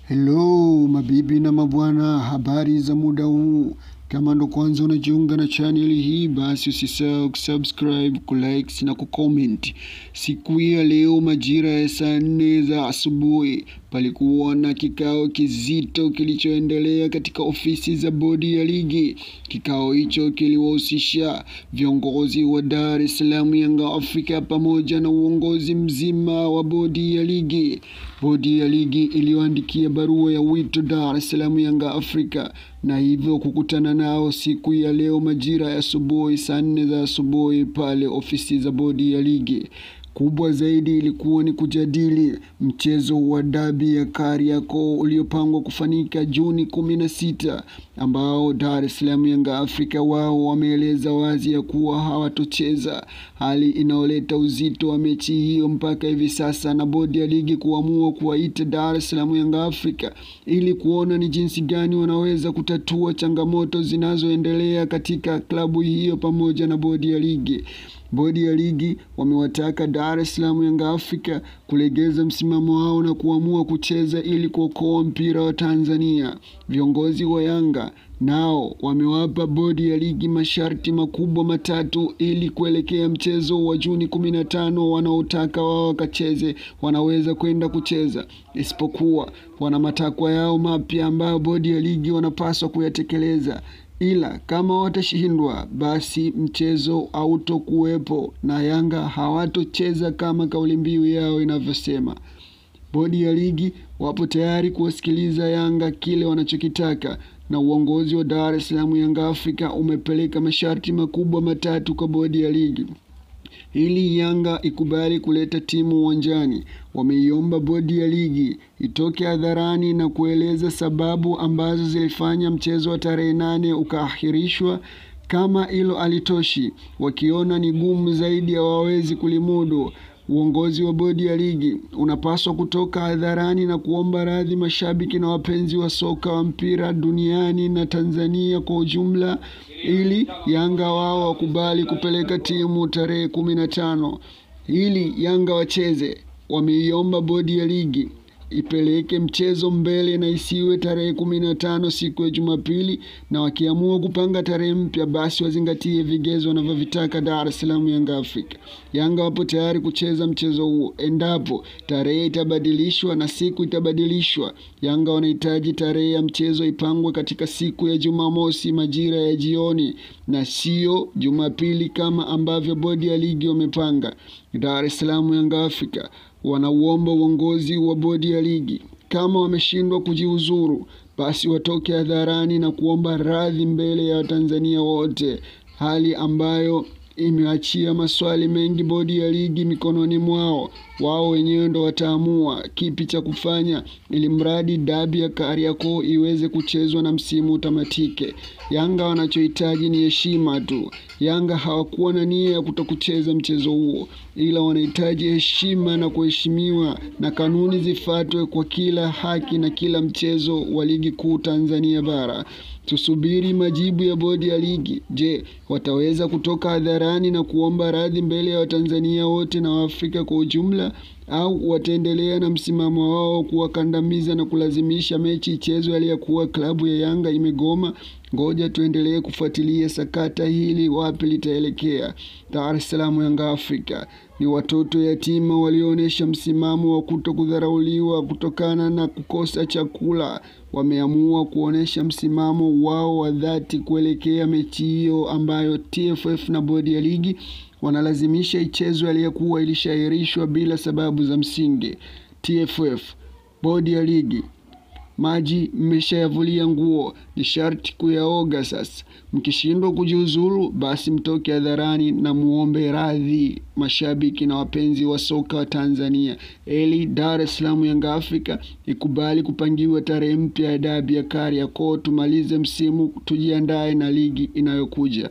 Hello mabibi na mabwana, habari za muda huu. Kama ndo kwanza unajiunga na channel hii, basi usisahau kusubscribe, kulike na kucomment. Siku ya leo majira ya saa 4 za asubuhi palikuwa na kikao kizito kilichoendelea katika ofisi za bodi ya ligi. Kikao hicho kiliwahusisha viongozi wa Dar es Salaam Yanga Afrika pamoja na uongozi mzima wa bodi ya ligi. Bodi ya ligi iliyoandikia barua ya wito Dar es Salaam Yanga Afrika na hivyo kukutana nao siku ya leo majira ya asubuhi saa 4 za asubuhi pale ofisi za bodi ya ligi. Kubwa zaidi ilikuwa ni kujadili mchezo wa dabi ya Kariakoo uliopangwa kufanyika Juni 16, ambao Dar es Salaam Yanga Afrika wao wameeleza wazi ya kuwa hawatocheza, hali inaoleta uzito wa mechi hiyo mpaka hivi sasa, na bodi ya ligi kuamua kuwaita Dar es Salaam Yanga Afrika ili kuona ni jinsi gani wanaweza kutatua changamoto zinazoendelea katika klabu hiyo pamoja na bodi ya ligi. Bodi ya ligi wamewataka Dar es Salaam Yanga Afrika kulegeza msimamo wao na kuamua kucheza ili kuokoa mpira wa Tanzania. Viongozi wa Yanga nao wamewapa bodi ya ligi masharti makubwa matatu ili kuelekea mchezo wa Juni 15. Wanaotaka wao wakacheze wanaweza kwenda kucheza, isipokuwa wana matakwa yao mapya ambayo bodi ya ligi wanapaswa kuyatekeleza. Ila kama watashindwa, basi mchezo hautokuwepo na Yanga hawatocheza kama kauli mbiu yao inavyosema. Bodi ya ligi wapo tayari kuwasikiliza Yanga kile wanachokitaka, na uongozi wa Dar es Salaam Yanga Afrika umepeleka masharti makubwa matatu kwa bodi ya ligi ili Yanga ikubali kuleta timu uwanjani. Wameiomba bodi ya ligi itoke hadharani na kueleza sababu ambazo zilifanya mchezo wa tarehe 8 ukaahirishwa. Kama hilo alitoshi, wakiona ni gumu zaidi hawawezi kulimudu, uongozi wa bodi ya ligi unapaswa kutoka hadharani na kuomba radhi mashabiki na wapenzi wa soka wa mpira duniani na Tanzania kwa ujumla, ili Yanga wao wakubali kupeleka timu tarehe 15 ili Yanga wacheze. Wameiomba bodi ya ligi ipeleke mchezo mbele na isiwe tarehe 15 siku ya Jumapili, na wakiamua kupanga tarehe mpya basi wazingatie vigezo wanavyovitaka Dar es Salaam Yanga Afrika. Yanga wapo tayari kucheza mchezo huo endapo tarehe itabadilishwa na siku itabadilishwa. Yanga wanahitaji tarehe ya mchezo ipangwe katika siku ya Jumamosi majira ya jioni na sio Jumapili kama ambavyo bodi ya ligi wamepanga. Dar es Salaam Yanga Afrika wanauomba uongozi wa bodi ya ligi, kama wameshindwa kujiuzuru, basi watoke hadharani na kuomba radhi mbele ya Tanzania wote, hali ambayo imeachia maswali mengi bodi ya ligi mikononi mwao. Wao wenyewe ndo wataamua kipi cha kufanya ili mradi dabi ya Kariakoo iweze kuchezwa na msimu utamatike. Yanga wanachohitaji ni heshima tu. Yanga hawakuwa na nia ya kutokucheza mchezo huo, ila wanahitaji heshima na kuheshimiwa, na kanuni zifuatwe kwa kila haki na kila mchezo wa ligi kuu Tanzania bara. Tusubiri majibu ya bodi ya ligi. Je, wataweza kutoka hadharani na kuomba radhi mbele ya Watanzania wote na Waafrika kwa ujumla, au wataendelea na msimamo wao kuwakandamiza na kulazimisha mechi ichezwe aliyakuwa klabu ya Yanga imegoma? Ngoja tuendelee kufuatilia sakata hili wapi litaelekea. Dar es Salaam Yanga Afrika ni watoto yatima walioonyesha msimamo wa kutokudharauliwa kutokana na kukosa chakula. Wameamua kuonesha msimamo wao wa dhati kuelekea mechi hiyo ambayo TFF na bodi ya ligi wanalazimisha ichezwe aliyakuwa ilishairishwa bila sababu za msingi. TFF, bodi ya ligi, maji mmeshayavulia nguo, ni sharti kuyaoga sasa. Mkishindwa kujiuzuru, basi mtoke hadharani na muombe radhi mashabiki na wapenzi wa soka wa Tanzania, ili Dar es Salaam Yanga Afrika ikubali kupangiwa tarehe mpya ya dabi ya Kariakoo. Tumalize msimu, tujiandae na ligi inayokuja.